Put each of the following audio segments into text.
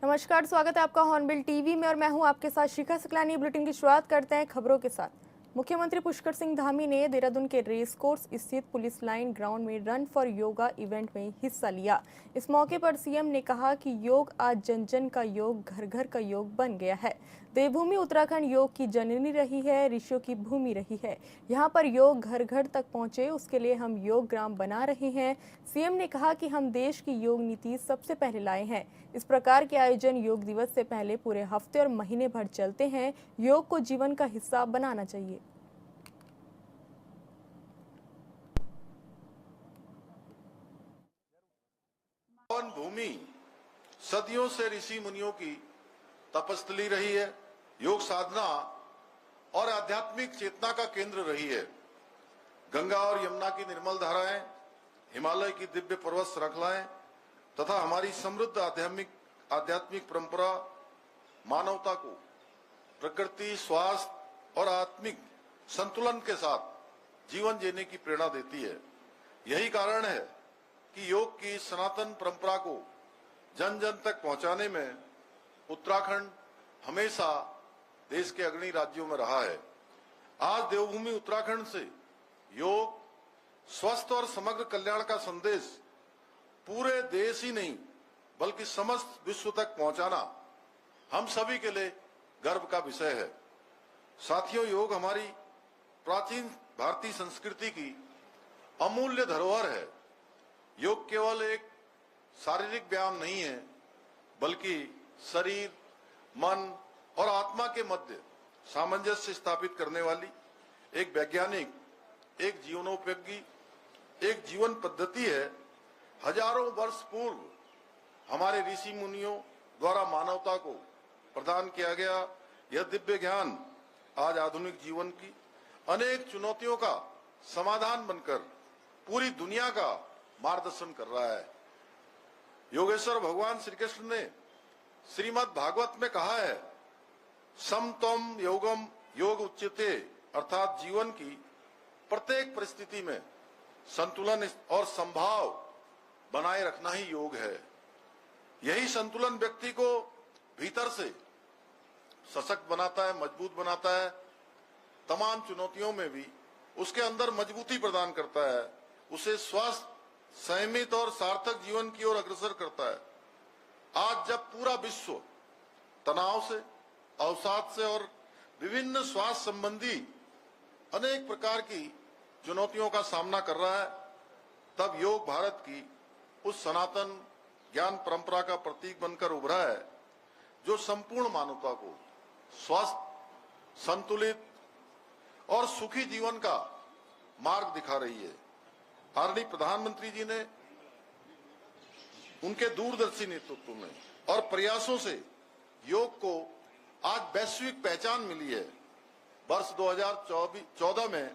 नमस्कार, स्वागत है आपका हॉर्नबिल टीवी में और मैं हूं आपके साथ शिखा सकलानी। बुलेटिन की शुरुआत करते हैं खबरों के साथ। मुख्यमंत्री पुष्कर सिंह धामी ने देहरादून के रेस कोर्स स्थित पुलिस लाइन ग्राउंड में रन फॉर योगा इवेंट में हिस्सा लिया। इस मौके पर सीएम ने कहा कि योग आज जन जन का योग, घर घर का योग बन गया है। देवभूमि उत्तराखंड योग की जननी रही है, ऋषियों की भूमि रही है। यहाँ पर योग घर घर तक पहुंचे, उसके लिए हम योग ग्राम बना रहे हैं। सीएम ने कहा कि हम देश की योग नीति सबसे पहले लाए हैं। इस प्रकार के आयोजन योग दिवस से पहले पूरे हफ्ते और महीने भर चलते हैं। योग को जीवन का हिस्सा बनाना चाहिए। पावन भूमि सदियों से ऋषि मुनियों की तपस्थली रही है, योग साधना और आध्यात्मिक चेतना का केंद्र रही है। गंगा और यमुना की निर्मल धाराएं, हिमालय की दिव्य पर्वत श्रृंखलाएं तथा हमारी समृद्ध आध्यात्मिक परंपरा मानवता को प्रकृति, स्वास्थ्य और आत्मिक संतुलन के साथ जीवन जीने की प्रेरणा देती है। यही कारण है कि योग की सनातन परंपरा को जन जन तक पहुंचाने में उत्तराखंड हमेशा देश के अग्रणी राज्यों में रहा है। आज देवभूमि उत्तराखंड से योग, स्वस्थ और समग्र कल्याण का संदेश पूरे देश ही नहीं बल्कि समस्त विश्व तक पहुंचाना हम सभी के लिए गर्व का विषय है। साथियों, योग हमारी प्राचीन भारतीय संस्कृति की अमूल्य धरोहर है। योग केवल एक शारीरिक व्यायाम नहीं है बल्कि शरीर, मन और आत्मा के मध्य सामंजस्य स्थापित करने वाली एक वैज्ञानिक, एक जीवनोपयोगी, एक जीवन पद्धति है। हजारों वर्ष पूर्व हमारे ऋषि मुनियों द्वारा मानवता को प्रदान किया गया यह दिव्य ज्ञान आज आधुनिक जीवन की अनेक चुनौतियों का समाधान बनकर पूरी दुनिया का मार्गदर्शन कर रहा है। योगेश्वर भगवान श्री कृष्ण ने श्रीमद् भागवत में कहा है, समत्वम योगम योग उच्यते, अर्थात जीवन की प्रत्येक परिस्थिति में संतुलन और संभाव बनाए रखना ही योग है। यही संतुलन व्यक्ति को भीतर से सशक्त बनाता है, मजबूत बनाता है, तमाम चुनौतियों में भी उसके अंदर मजबूती प्रदान करता है, उसे स्वस्थ, संयमित और सार्थक जीवन की ओर अग्रसर करता है। आज जब पूरा विश्व तनाव से, अवसाद से और विभिन्न स्वास्थ्य संबंधी अनेक प्रकार की चुनौतियों का सामना कर रहा है, तब योग भारत की उस सनातन ज्ञान परंपरा का प्रतीक बनकर उभरा है जो संपूर्ण मानवता को स्वस्थ, संतुलित और सुखी जीवन का मार्ग दिखा रही है। आदरणीय प्रधानमंत्री जी ने उनके दूरदर्शी नेतृत्व में और प्रयासों से योग को आज वैश्विक पहचान मिली है। वर्ष 2014 में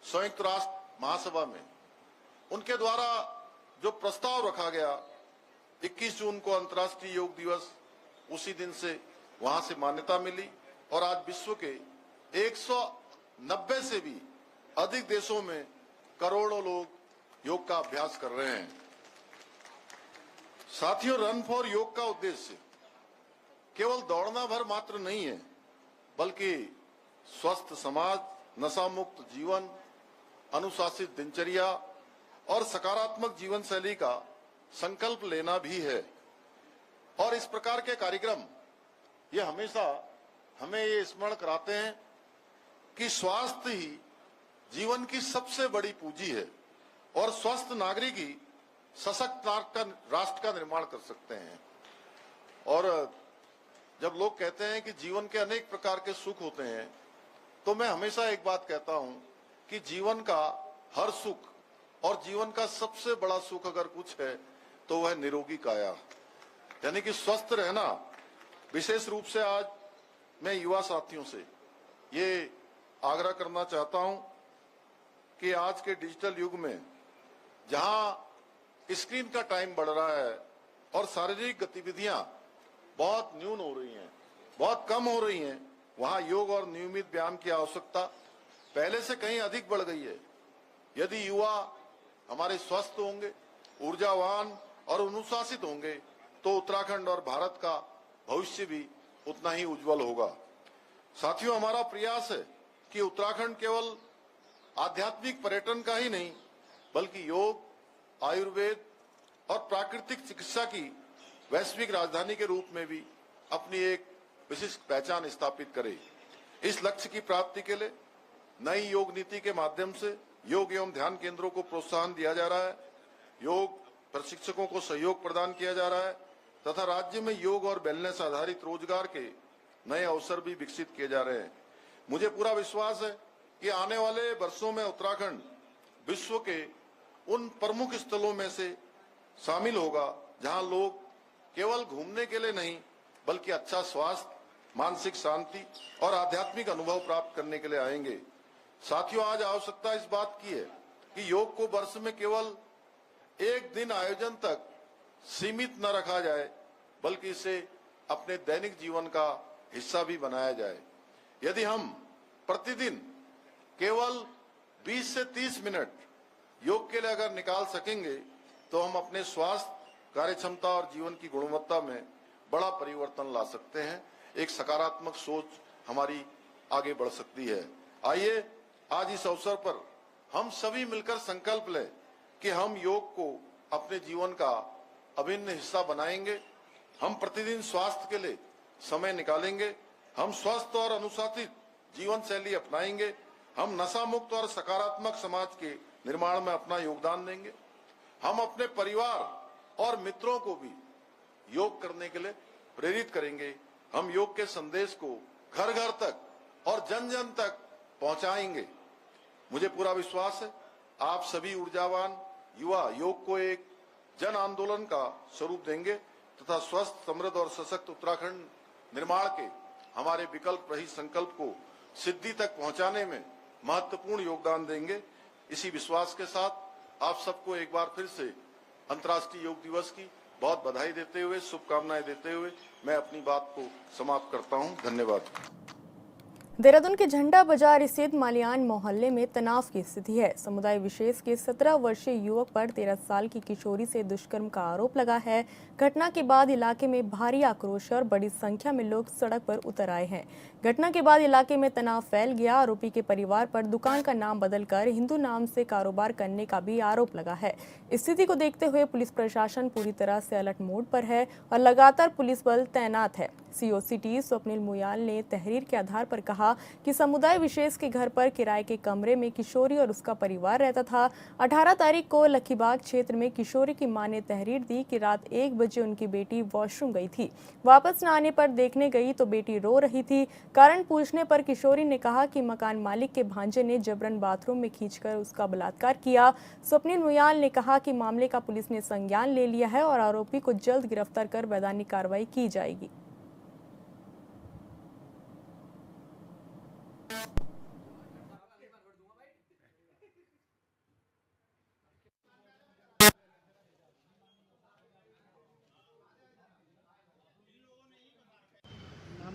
संयुक्त राष्ट्र महासभा में उनके द्वारा जो प्रस्ताव रखा गया, 21 जून को अंतर्राष्ट्रीय योग दिवस, उसी दिन से वहां से मान्यता मिली और आज विश्व के 190 से भी अधिक देशों में करोड़ों लोग योग का अभ्यास कर रहे हैं। साथियों, रन फॉर योग का उद्देश्य केवल दौड़ना भर मात्र नहीं है बल्कि स्वस्थ समाज, नशा मुक्त जीवन, अनुशासित दिनचर्या और सकारात्मक जीवन शैली का संकल्प लेना भी है। और इस प्रकार के कार्यक्रम ये हमेशा हमें ये स्मरण कराते हैं कि स्वास्थ्य ही जीवन की सबसे बड़ी पूंजी है और स्वस्थ नागरिक ही सशक्त राष्ट्र का निर्माण कर सकते हैं। और जब लोग कहते हैं कि जीवन के अनेक प्रकार के सुख होते हैं, तो मैं हमेशा एक बात कहता हूं कि जीवन का हर सुख और जीवन का सबसे बड़ा सुख अगर कुछ है तो वह निरोगी काया, यानी कि स्वस्थ रहना। विशेष रूप से आज मैं युवा साथियों से ये आग्रह करना चाहता हूं कि आज के डिजिटल युग में जहां स्क्रीन का टाइम बढ़ रहा है और शारीरिक गतिविधियां बहुत न्यून हो रही हैं, बहुत कम हो रही हैं, वहां योग और नियमित व्यायाम की आवश्यकता पहले से कहीं अधिक बढ़ गई है। यदि युवा हमारे स्वस्थ होंगे, ऊर्जावान और अनुशासित होंगे तो उत्तराखंड और भारत का भविष्य भी उतना ही उज्जवल होगा। साथियों, हमारा प्रयास है कि उत्तराखंड केवल आध्यात्मिक पर्यटन का ही नहीं बल्कि योग, आयुर्वेद और प्राकृतिक चिकित्सा की वैश्विक राजधानी के रूप में भी अपनी एक विशिष्ट पहचान स्थापित करे। इस लक्ष्य की प्राप्ति के लिए नई योग नीति के माध्यम से योग एवं ध्यान केंद्रों को प्रोत्साहन दिया जा रहा है, योग प्रशिक्षकों को सहयोग प्रदान किया जा रहा है तथा राज्य में योग और वेलनेस आधारित रोजगार के नए अवसर भी विकसित किए जा रहे हैं। मुझे पूरा विश्वास है कि आने वाले वर्षों में उत्तराखंड विश्व के उन प्रमुख स्थलों में से शामिल होगा जहां लोग केवल घूमने के लिए नहीं बल्कि अच्छा स्वास्थ्य, मानसिक शांति और आध्यात्मिक अनुभव प्राप्त करने के लिए आएंगे। साथियों, आज आवश्यकता इस बात की है कि योग को वर्ष में केवल एक दिन आयोजन तक सीमित न रखा जाए बल्कि इसे अपने दैनिक जीवन का हिस्सा भी बनाया जाए। यदि हम प्रतिदिन केवल 20 से 30 मिनट योग के लिए अगर निकाल सकेंगे तो हम अपने स्वास्थ्य, कार्यक्षमता और जीवन की गुणवत्ता में बड़ा परिवर्तन ला सकते हैं। एक सकारात्मक सोच हमारी आगे बढ़ सकती है। आइए आज इस अवसर पर हम सभी मिलकर संकल्प लें कि हम योग को अपने जीवन का अभिन्न हिस्सा बनाएंगे। हम प्रतिदिन स्वास्थ्य के लिए समय निकालेंगे। हम स्वस्थ और अनुशासित जीवन शैली अपनाएंगे। हम नशा मुक्त और सकारात्मक समाज के निर्माण में अपना योगदान देंगे। हम अपने परिवार और मित्रों को भी योग करने के लिए प्रेरित करेंगे। हम योग के संदेश को घर घर तक और जन जन तक पहुंचाएंगे। मुझे पूरा विश्वास है आप सभी ऊर्जावान युवा योग को एक जन आंदोलन का स्वरूप देंगे तथा स्वस्थ, समृद्ध और सशक्त उत्तराखंड निर्माण के हमारे विकल्प रहित संकल्प को सिद्धि तक पहुंचाने में महत्वपूर्ण योगदान देंगे। इसी विश्वास के साथ आप सबको एक बार फिर से अंतर्राष्ट्रीय योग दिवस की बहुत बधाई देते हुए, शुभकामनाएं देते हुए मैं अपनी बात को समाप्त करता हूं। धन्यवाद। देहरादून के झंडा बाजार स्थित मालियान मोहल्ले में तनाव की स्थिति है। समुदाय विशेष के 17 वर्षीय युवक पर 13 साल की किशोरी से दुष्कर्म का आरोप लगा है। घटना के बाद इलाके में भारी आक्रोश और बड़ी संख्या में लोग सड़क पर उतर आए हैं। घटना के बाद इलाके में तनाव फैल गया। आरोपी के परिवार पर दुकान का नाम बदलकर हिंदू नाम से कारोबार करने का भी आरोप लगा है। स्थिति को देखते हुए पुलिस प्रशासन पूरी तरह से अलर्ट मोड पर है और लगातार पुलिस बल तैनात है। सीओ सिटी स्वप्निल मुयाल ने तहरीर के आधार पर कहा कि समुदाय विशेष के घर पर किराए के कमरे में किशोरी और उसका परिवार रहता था। 18 तारीख को लखीबाग क्षेत्र में किशोरी की मां ने तहरीर दी कि रात 1 बजे उनकी बेटी वॉशरूम गई थी। वापस न आने पर देखने गई तो बेटी रो रही थी। कारण पूछने पर किशोरी ने कहा कि मकान मालिक के भांजे ने जबरन बाथरूम में खींचकर उसका बलात्कार किया। स्वप्निल मुयाल ने कहा कि मामले का पुलिस ने संज्ञान ले लिया है और आरोपी को जल्द गिरफ्तार कर वैधानिक कार्रवाई की जाएगी।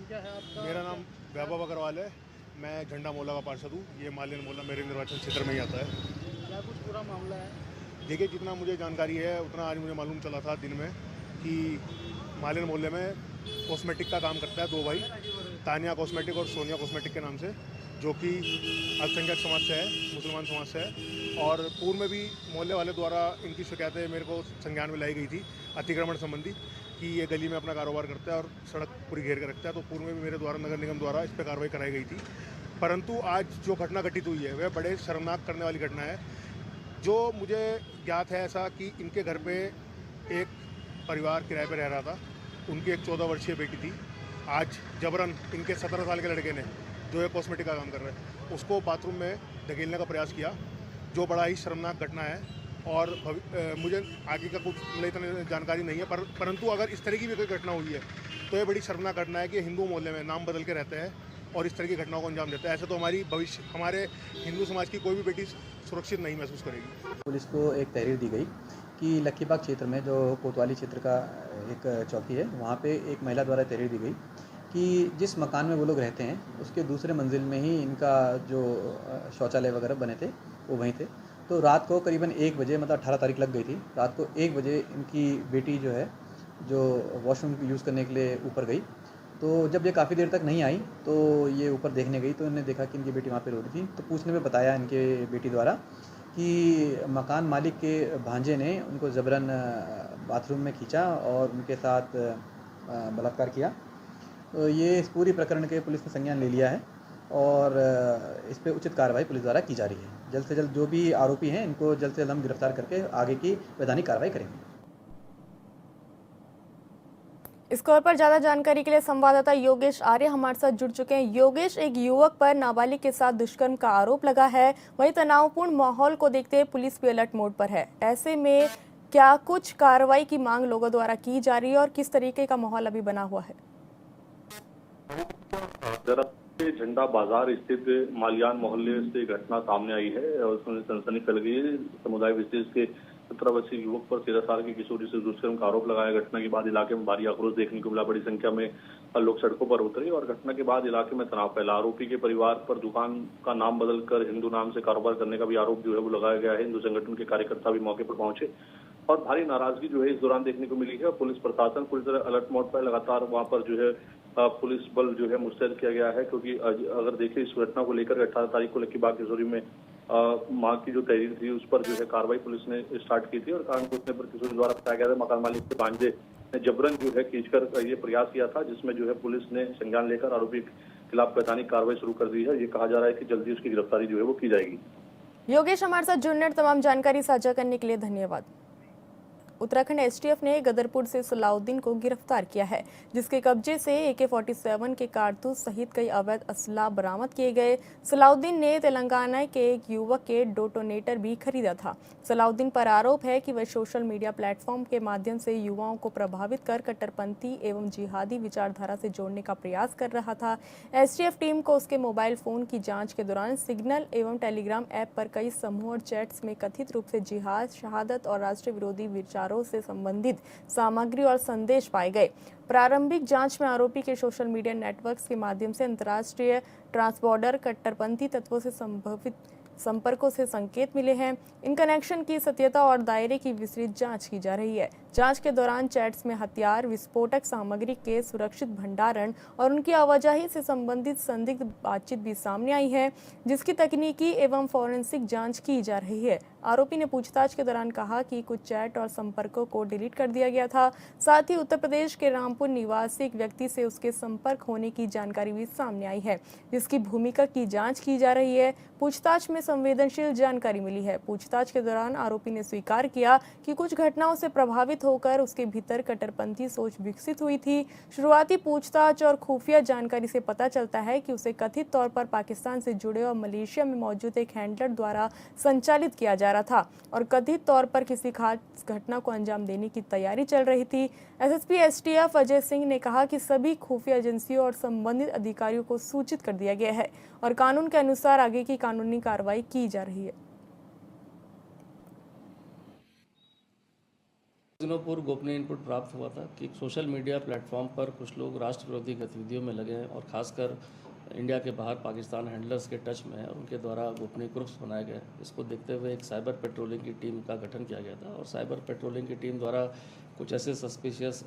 क्या है आपका? मेरा नाम वैभव अग्रवाल है। मैं झंडा मोहल्ला का पार्षद हूँ। ये मालिन मोहल्ला मेरे निर्वाचन क्षेत्र में ही आता है। क्या कुछ पूरा मामला है? देखिए, जितना मुझे जानकारी है उतना आज मुझे मालूम चला था दिन में कि मालिन मोहल्ले में कॉस्मेटिक का काम करता है 2 भाई, तानिया कॉस्मेटिक और सोनिया कॉस्मेटिक के नाम से, जो कि अल्पसंख्यक समाज से है, मुसलमान समाज से है। और पूर्व में भी मोहल्ले वाले द्वारा इनकी शिकायतें मेरे को संज्ञान में लाई गई थी अतिक्रमण संबंधी कि ये गली में अपना कारोबार करता है और सड़क पूरी घेर कर रखता है। तो पूर्व में भी मेरे द्वारा नगर निगम द्वारा इस पर कार्रवाई कराई गई थी। परंतु आज जो घटना घटित हुई है वह बड़े शर्मनाक करने वाली घटना है। जो मुझे ज्ञात है ऐसा कि इनके घर पे एक परिवार किराए पर रह रहा था। उनकी एक 14 वर्षीय बेटी थी। आज जबरन इनके 17 साल के लड़के ने, जो एक कॉस्मेटिक का काम कर रहा है, उसको बाथरूम में धकेलने का प्रयास किया, जो बड़ा ही शर्मनाक घटना है। और मुझे आगे का कुछ इतनी जानकारी नहीं है, परंतु अगर इस तरह की भी कोई घटना हुई है तो ये बड़ी शर्मनाक घटना है कि हिंदू मोहल्ले में नाम बदल के रहते हैं और इस तरह की घटनाओं को अंजाम देता है। ऐसे तो हमारे हिंदू समाज की कोई भी बेटी सुरक्षित नहीं महसूस करेगी। पुलिस को एक तहरीर दी गई कि लखीबाग क्षेत्र में, जो कोतवाली क्षेत्र का एक चौकी है, वहाँ पे एक महिला द्वारा तहरीर दी गई कि जिस मकान में वो लोग रहते हैं उसके दूसरे मंजिल में ही इनका जो शौचालय वगैरह बने थे वो वहीं थे। तो रात को करीबन 1 बजे, मतलब 18 तारीख लग गई थी, रात को 1 बजे इनकी बेटी जो है जो वॉशरूम यूज़ करने के लिए ऊपर गई। तो जब ये काफ़ी देर तक नहीं आई तो ये ऊपर देखने गई तो इन्होंने देखा कि इनकी बेटी वहाँ पे रो रही थी। तो पूछने में बताया इनके बेटी द्वारा कि मकान मालिक के भांजे ने उनको ज़बरन बाथरूम में खींचा और उनके साथ बलात्कार किया। तो ये इस पूरी प्रकरण के पुलिस ने संज्ञान ले लिया है और इस पे उचित कार्रवाई पुलिस द्वारा की जा रही है। जल्द से जल्द जो भी आरोपी हैं इनको जल्द से जल्द हम गिरफ्तार करके आगे की वैधानिक कार्रवाई करेंगे। इस खबर पर ज्यादा जानकारी के लिए संवाददाता योगेश आर्य हमारे साथ जुड़ चुके हैं। योगेश, एक युवक पर नाबालिग के साथ दुष्कर्म का आरोप लगा है, वहीं तनावपूर्ण माहौल को देखते हुए पुलिस भी अलर्ट मोड पर है। ऐसे में क्या कुछ कार्रवाई की मांग लोगों द्वारा की जा रही है और किस तरीके का माहौल अभी बना हुआ है? दरअसल झंडा बाजार स्थित मालियान मोहल्ले से घटना सामने आई है और उसमें सनसनी फैल गई है। समुदाय विशेष के 17 वर्षीय युवक पर 13 साल की किशोरी से दुष्कर्म का आरोप लगाया। घटना के बाद इलाके में भारी आक्रोश देखने को मिला। बड़ी संख्या में लोग सड़कों पर उतरे और घटना के बाद इलाके में तनाव फैला। आरोपी के परिवार पर दुकान का नाम बदलकर हिंदू नाम से कारोबार करने का भी आरोप जो है वो लगाया गया है। हिंदू संगठन के कार्यकर्ता भी मौके पर पहुंचे और भारी नाराजगी जो है इस दौरान देखने को मिली है। पुलिस प्रशासन पूरी तरह अलर्ट मोड पर, लगातार वहां पर जो है पुलिस बल जो है मुस्तैद किया गया है, क्योंकि अगर देखिए इस घटना को लेकर 18 तारीख को लक्कीबाग किशोरी में मां की जो तहरीर थी उस पर जो है कार्रवाई पुलिस ने स्टार्ट की थी और कारण पूछने पर किशोरी द्वारा बताया गया था मकान मालिक के भांजे ने जबरन जो है खींचकर ये प्रयास किया था, जिसमें जो है पुलिस ने संज्ञान लेकर आरोपी के खिलाफ वैधानिक कार्रवाई शुरू कर दी है। ये कहा जा रहा है कि जल्दी उसकी गिरफ्तारी जो है वो की जाएगी। योगेश, हमारे साथ जुड़ने और तमाम जानकारी साझा करने के लिए धन्यवाद। उत्तराखंड एसटीएफ ने गदरपुर से सलाउद्दीन को गिरफ्तार किया है, जिसके कब्जे से AK-47 के कारतूस सहित कई अवैध असला बरामद किए गए। सलाउद्दीन ने तेलंगाना के एक युवक के डेटोनेटर भी खरीदा था। सलाउद्दीन पर आरोप है कि वह सोशल मीडिया प्लेटफॉर्म के माध्यम से युवाओं को प्रभावित कर कट्टरपंथी एवं जिहादी विचारधारा से जोड़ने का प्रयास कर रहा था। एसटीएफ टीम को उसके मोबाइल फोन की जांच के दौरान सिग्नल एवं टेलीग्राम ऐप पर कई समूह और चैट्स में कथित रूप से जिहाद, शहादत और राष्ट्र विरोधी विचारों से संबंधित सामग्री और संदेश पाए गए। प्रारंभिक जांच में आरोपी के सोशल मीडिया नेटवर्क्स के माध्यम से अंतर्राष्ट्रीय ट्रांसबॉर्डर कट्टरपंथी तत्वों से संभावित संपर्कों से संकेत मिले हैं। इन कनेक्शन की सत्यता और दायरे की विस्तृत जांच की जा रही है। जांच के दौरान चैट्स में हथियार, विस्फोटक सामग्री के सुरक्षित भंडारण और उनकी आवाजाही से संबंधित संदिग्ध बातचीत भी सामने आई है, जिसकी तकनीकी एवं फॉरेंसिक जांच की जा रही है। आरोपी ने पूछताछ के दौरान कहा कि कुछ चैट और संपर्कों को डिलीट कर दिया गया था। साथ ही उत्तर प्रदेश के रामपुर निवासी एक व्यक्ति से उसके संपर्क होने की जानकारी भी सामने आई है, जिसकी भूमिका की जांच की जा रही है। पूछताछ में संवेदनशील जानकारी मिली है। पूछताछ के दौरान आरोपी ने स्वीकार किया कि कुछ घटनाओं से प्रभावित होकर उसके भीतर कट्टरपंथी सोच विकसित हुई थी। शुरुआती पूछताछ और खुफिया जानकारी से पता चलता है कि उसे कथित तौर पर पाकिस्तान से जुड़े और मलेशिया में मौजूद एक हैंडलर द्वारा संचालित किया जा रहा था और कथित तौर पर किसी खास घटना को अंजाम देने की तैयारी चल रही थी। एसएसपी एसटीएफ अजय सिंह ने कहा कि सभी खुफिया एजेंसियों और संबंधित अधिकारियों को सूचित कर दिया गया है और कानून के अनुसार आगे की कानूनी कार्रवाई की जा रही है। दिनों पूर्व गोपनीय इनपुट प्राप्त हुआ था कि सोशल मीडिया प्लेटफॉर्म पर कुछ लोग राष्ट्र विरोधी गतिविधियों में लगे हैं और खासकर इंडिया के बाहर पाकिस्तान हैंडलर्स के टच में है और उनके द्वारा गोपनीय ग्रुप्स बनाए गए। इसको देखते हुए एक साइबर पेट्रोलिंग की टीम का गठन किया गया था और साइबर पेट्रोलिंग की टीम द्वारा कुछ ऐसे सस्पिशियस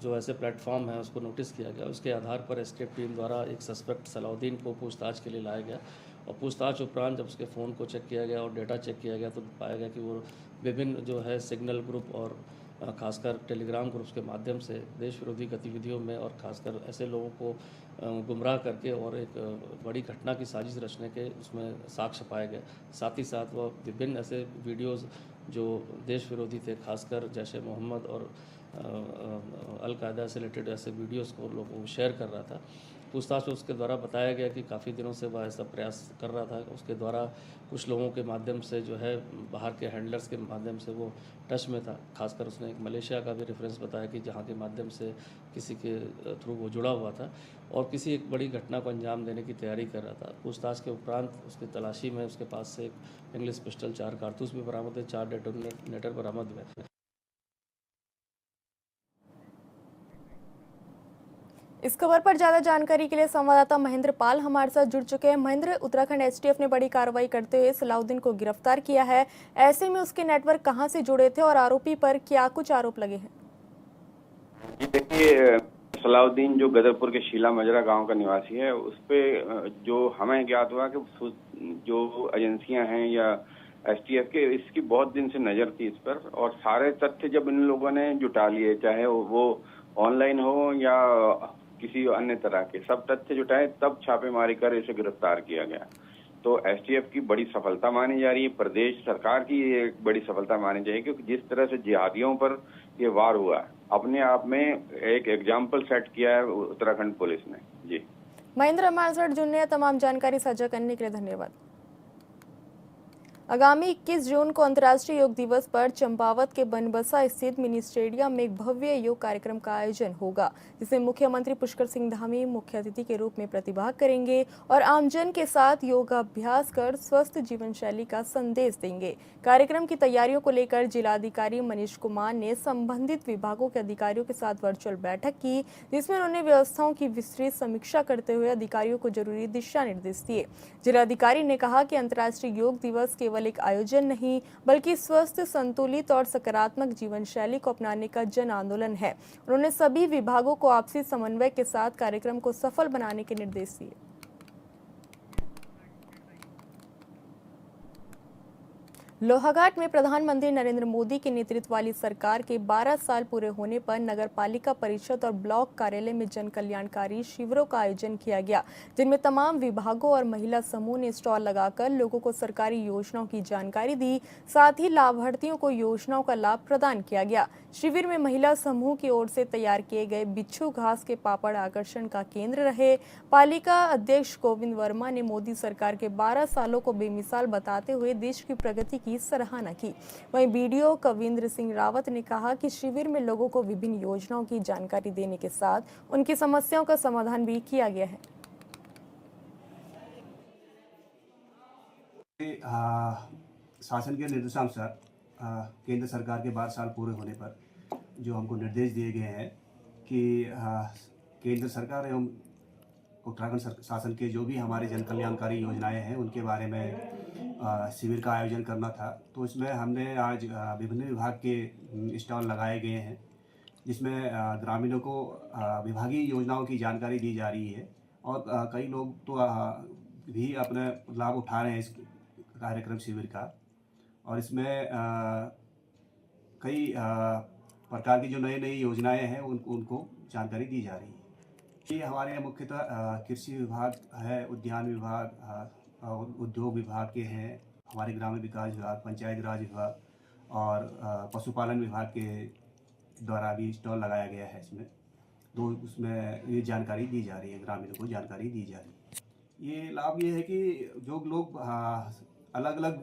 जो ऐसे प्लेटफॉर्म है उसको नोटिस किया गया। उसके आधार पर एसटीएफ टीम द्वारा एक सस्पेक्ट सलाउद्दीन को पूछताछ के लिए लाया गया और पूछताछ उपरांत जब उसके फ़ोन को चेक किया गया और डेटा चेक किया गया तो पाया गया कि वो विभिन्न जो है सिग्नल ग्रुप और खासकर टेलीग्राम ग्रुप्स के माध्यम से देश विरोधी गतिविधियों में और खासकर ऐसे लोगों को गुमराह करके और एक बड़ी घटना की साजिश रचने के उसमें साक्ष्य पाए गए। साथ ही साथ वह विभिन्न ऐसे वीडियोज़ जो देश विरोधी थे, खासकर जैश ए मोहम्मद और अल-कायदा से रिलेटेड ऐसे वीडियोस को लोगों को शेयर कर रहा था। पूछताछ में उसके द्वारा बताया गया कि काफ़ी दिनों से वह ऐसा प्रयास कर रहा था। उसके द्वारा कुछ लोगों के माध्यम से जो है बाहर के हैंडलर्स के माध्यम से वो टच में था। खासकर उसने एक मलेशिया का भी रेफरेंस बताया कि जहाँ के माध्यम से किसी के थ्रू वो जुड़ा हुआ था और किसी एक बड़ी घटना को अंजाम देने की तैयारी कर रहा था। पूछताछ के उपरांत उसकी तलाशी में उसके पास से एक इंग्लिश पिस्टल, 4 कारतूस भी बरामद हुए, 4 डेटोनेटर बरामद हुए। इस खबर पर ज्यादा जानकारी के लिए संवाददाता महेंद्र पाल हमारे साथ जुड़ चुके हैं। महेंद्र, उत्तराखंड एसटीएफ ने बड़ी कार्रवाई करते हुए सलाउद्दीन को गिरफ्तार किया है। ऐसे में उसके नेटवर्क कहां से जुड़े थे और आरोपी पर क्या कुछ आरोप लगे हैं? जी देखिए, सलाउद्दीन जो गदरपुर के शीला मजरा गांव का निवासी है, उस पे जो हमें ज्ञात हुआ कि जो एजेंसियां हैं या एसटीएफ के, इसकी बहुत दिन से नजर थी इस पर, और सारे तथ्य जब इन लोगों ने जुटा लिए, चाहे वो ऑनलाइन हो या किसी अन्य तरह के, सब तथ्य जुटाए तब छापेमारी कर इसे गिरफ्तार किया गया। तो एसटीएफ की बड़ी सफलता मानी जा रही है, प्रदेश सरकार की एक बड़ी सफलता मानी जाएगी, क्योंकि जिस तरह से जिहादियों पर ये वार हुआ है, अपने आप में एक एग्जाम्पल सेट किया है उत्तराखंड पुलिस ने। जी महेंद्र, हमारे साथ जुड़ने तमाम जानकारी साझा करने के लिए धन्यवाद। आगामी 21 जून को अंतर्राष्ट्रीय योग दिवस पर चंपावत के बनबसा स्थित मिनी स्टेडियम में एक भव्य योग कार्यक्रम का आयोजन होगा, जिसमें मुख्यमंत्री पुष्कर सिंह धामी मुख्य अतिथि के रूप में प्रतिभाग करेंगे और आमजन के साथ योगाभ्यास कर स्वस्थ जीवन शैली का संदेश देंगे। कार्यक्रम की तैयारियों को लेकर जिलाधिकारी मनीष कुमार ने संबंधित विभागों के अधिकारियों के साथ वर्चुअल बैठक की, जिसमें उन्होंने व्यवस्थाओं की विस्तृत समीक्षा करते हुए अधिकारियों को जरूरी दिशा निर्देश दिए। जिलाधिकारी ने कहा कि अंतर्राष्ट्रीय योग दिवस केवल एक आयोजन नहीं, बल्कि स्वस्थ, संतुलित और सकारात्मक जीवन शैली को अपनाने का जन आंदोलन है। उन्होंने सभी विभागों को आपसी समन्वय के साथ कार्यक्रम को सफल बनाने के निर्देश दिए। लोहाघाट में प्रधानमंत्री नरेंद्र मोदी के नेतृत्व वाली सरकार के 12 साल पूरे होने पर नगर पालिका परिषद और ब्लॉक कार्यालय में जन कल्याणकारी शिविरों का आयोजन किया गया, जिनमें तमाम विभागों और महिला समूह ने स्टॉल लगाकर लोगों को सरकारी योजनाओं की जानकारी दी। साथ ही लाभार्थियों को योजनाओं का लाभ प्रदान किया गया। शिविर में महिला समूह की ओर से तैयार किए गए बिच्छू घास के पापड़ आकर्षण का केंद्र रहे। पालिका अध्यक्ष गोविंद वर्मा ने मोदी सरकार के 12 सालों को बेमिसाल बताते हुए देश की प्रगति की सराहना की। वहीं बीडीओ कविंद्र सिंह रावत ने कहा कि शिविर में लोगों को विभिन्न योजनाओं की जानकारी देने के साथ उनकी समस्याओं का समाधान भी किया गया है। शासन के निर्देशानुसार केंद्र सरकार के 12 साल पूरे होने पर जो हमको निर्देश दिए गए हैं कि केंद्र सरकार एवं उत्तराखंड शासन के जो भी हमारे जन कल्याणकारी योजनाएं हैं उनके बारे में शिविर का आयोजन करना था। तो इसमें हमने आज विभिन्न विभाग के स्टॉल लगाए गए हैं, जिसमें ग्रामीणों को विभागीय योजनाओं की जानकारी दी जा रही है और कई लोग तो भी अपने लाभ उठा रहे हैं इस कार्यक्रम शिविर का। और इसमें कई प्रकार की जो नई नई योजनाएं हैं उनको जानकारी दी जा रही है। ये हमारे मुख्यतः कृषि विभाग है, उद्यान विभाग, उद्योग विभाग के हैं, हमारे ग्रामीण विकास विभाग, पंचायत राज विभाग और पशुपालन विभाग के द्वारा भी स्टॉल लगाया गया है। इसमें तो उसमें ये जानकारी दी जा रही है, ग्रामीणों को जानकारी दी जा रही है। ये लाभ ये है कि जो लोग अलग अलग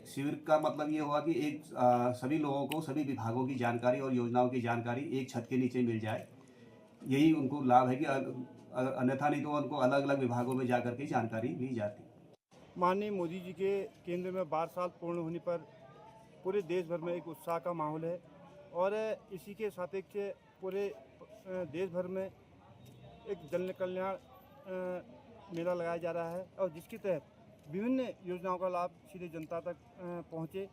शिविर का मतलब ये हुआ कि एक सभी लोगों को सभी विभागों की जानकारी और योजनाओं की जानकारी एक छत के नीचे मिल जाए, यही उनको लाभ है कि अन्यथा नहीं तो उनको अलग अलग विभागों में जाकर के जानकारी ली जाती। माननीय मोदी जी के केंद्र में 12 साल पूर्ण होने पर पूरे देश भर में एक उत्साह का माहौल है और इसी के सापेक्ष पूरे देश भर में एक जन कल्याण मेला लगाया जा रहा है और जिसके तहत विभिन्न योजनाओं का लाभ सीधे जनता तक पहुँचे।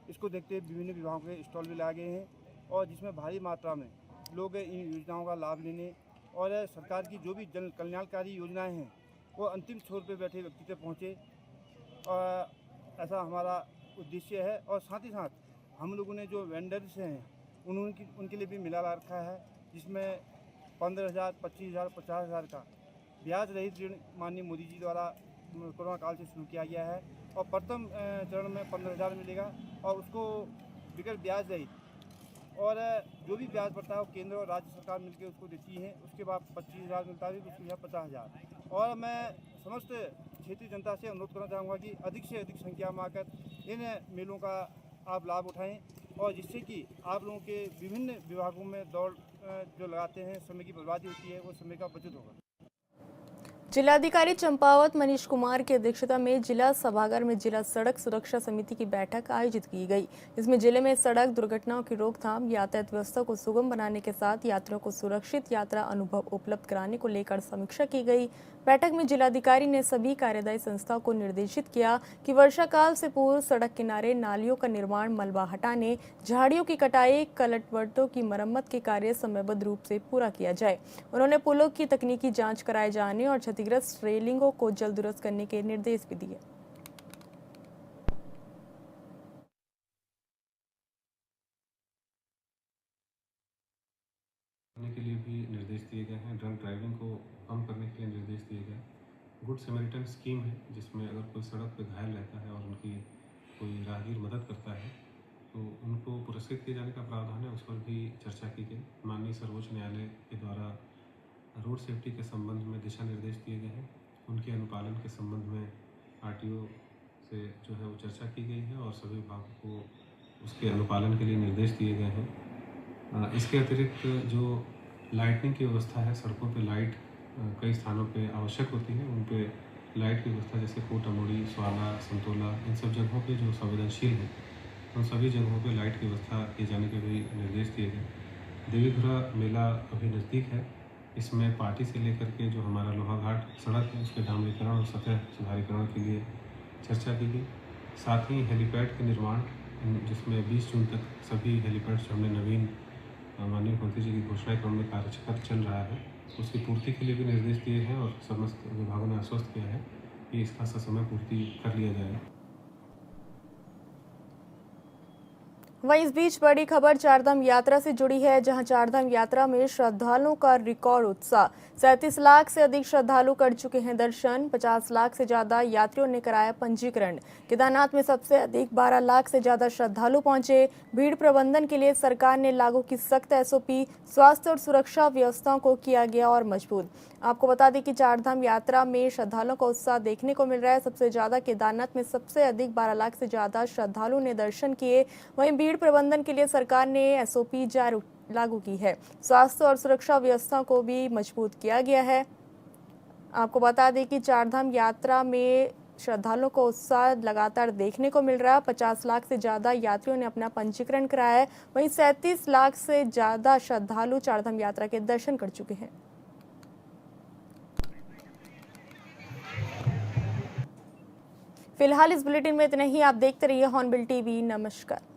इसको देखते हुए विभिन्न विभागों के स्टॉल भी लगाए गए हैं और जिसमें भारी मात्रा में लोग इन योजनाओं का लाभ लेने और सरकार की जो भी जन कल्याणकारी योजनाएं हैं वो अंतिम छोर पे बैठे व्यक्ति तक पहुँचे, ऐसा हमारा उद्देश्य है। और साथ ही साथ हम लोगों ने जो वेंडर्स हैं उनके लिए भी मेला ला रखा है, जिसमें 15,000, 25,000, 50,000 का ब्याज रहित ऋण माननीय मोदी जी द्वारा कोरोना काल से शुरू किया गया है और प्रथम चरण में 15,000 मिलेगा और उसको बिगड़ ब्याज रहित और जो भी ब्याज बढ़ता है वो केंद्र और राज्य सरकार मिलकर उसको देती है। उसके बाद 25,000 मिलता है, उसके बाद 50,000। और मैं समस्त क्षेत्रीय जनता से अनुरोध करना चाहूँगा कि अधिक से अधिक संख्या में आकर इन मेलों का आप लाभ उठाएं और जिससे कि आप लोगों के विभिन्न विभागों में दौड़ जो लगाते हैं समय की बर्बादी होती है वो समय का बचत होगा। जिलाधिकारी चंपावत मनीष कुमार की अध्यक्षता में जिला सभागार में जिला सड़क सुरक्षा समिति की बैठक आयोजित की गई। इसमें जिले में सड़क दुर्घटनाओं की रोकथाम, यातायात व्यवस्था को सुगम बनाने के साथ यात्रियों को सुरक्षित यात्रा अनुभव उपलब्ध कराने को लेकर समीक्षा की गई। बैठक में जिलाधिकारी ने सभी कार्यदायी संस्थाओं को निर्देशित किया कि वर्षा काल से पूर्व सड़क किनारे नालियों का निर्माण, मलबा हटाने, झाड़ियों की कटाई, कलटवटों की मरम्मत के कार्य समयबद्ध रूप से पूरा किया जाए। उन्होंने पुलों की तकनीकी जांच कराए जाने और क्षतिग्रस्त रेलिंगों को जल्द दुरुस्त करने के निर्देश भी दिए। के लिए भी निर्देश दिए गए हैं। ड्रंक ड्राइविंग को कम करने के लिए निर्देश दिए गए। गुड समरिटन स्कीम है, जिसमें अगर कोई सड़क पर घायल रहता है और उनकी कोई राहगीर मदद करता है तो उनको पुरस्कृत किए जाने का प्रावधान है, उस पर भी चर्चा की गई। माननीय सर्वोच्च न्यायालय के द्वारा रोड सेफ्टी के संबंध में दिशा निर्देश दिए गए हैं। उनके अनुपालन के संबंध में आरटीओ से जो है वो चर्चा की गई है और सभी विभागों को उसके अनुपालन के लिए निर्देश दिए गए हैं। इसके अतिरिक्त जो लाइटनिंग की व्यवस्था है, सड़कों पे लाइट कई स्थानों पे आवश्यक होती है, उन पे लाइट की व्यवस्था जैसे कोटामोड़ी, स्वाला, संतोला, इन सब जगहों पे जो संवेदनशील है उन सभी जगहों पे लाइट की व्यवस्था किए जाने के भी निर्देश दिए गए। देवीधुरा मेला अभी नज़दीक है, इसमें पार्टी से लेकर के जो हमारा लोहाघाट सड़क है उसके डामरीकरण और सतह सुधारीकरण के लिए चर्चा की गई। साथ ही हेलीपैड के निर्माण, जिसमें 20 जून तक सभी हेलीपैड जो हमने नवीन माननीय मुख्यमंत्री जी की घोषणा क्रम में कार्य चल रहा है, उसकी पूर्ति के लिए भी निर्देश दिए हैं और समस्त विभागों ने आश्वस्त किया है कि इसका ससमय पूर्ति कर लिया जाए। वहीं इस बीच बड़ी खबर चारधाम यात्रा से जुड़ी है, जहां चारधाम यात्रा में श्रद्धालुओं का रिकॉर्ड उत्साह। 37 लाख से अधिक श्रद्धालु कर चुके हैं दर्शन। 50 लाख से ज्यादा यात्रियों ने कराया पंजीकरण। केदारनाथ में सबसे अधिक 12 लाख से ज्यादा श्रद्धालु पहुंचे। भीड़ प्रबंधन के लिए सरकार ने लागू की सख्त एसओपी। स्वास्थ्य और सुरक्षा व्यवस्थाओं को किया गया और मजबूत। आपको बता दें कि चारधाम यात्रा में श्रद्धालुओं का उत्साह देखने को मिल रहा है। सबसे ज्यादा केदारनाथ में सबसे अधिक 12 लाख से ज्यादा श्रद्धालु ने दर्शन किए। वहीं भीड़ प्रबंधन के लिए सरकार ने एसओपी लागू की है। स्वास्थ्य और सुरक्षा व्यवस्था को भी मजबूत किया गया है। आपको बता दें कि चारधाम यात्रा में श्रद्धालुओं को उत्साह लगातार देखने को मिल रहा है। 50 लाख से ज्यादा यात्रियों ने अपना पंजीकरण कराया है। वहीं 37 लाख से ज्यादा श्रद्धालु चारधाम यात्रा के दर्शन कर चुके हैं। फिलहाल इस बुलेटिन में इतना ही। आप देखते रहिए हॉर्नबिल टीवी। नमस्कार।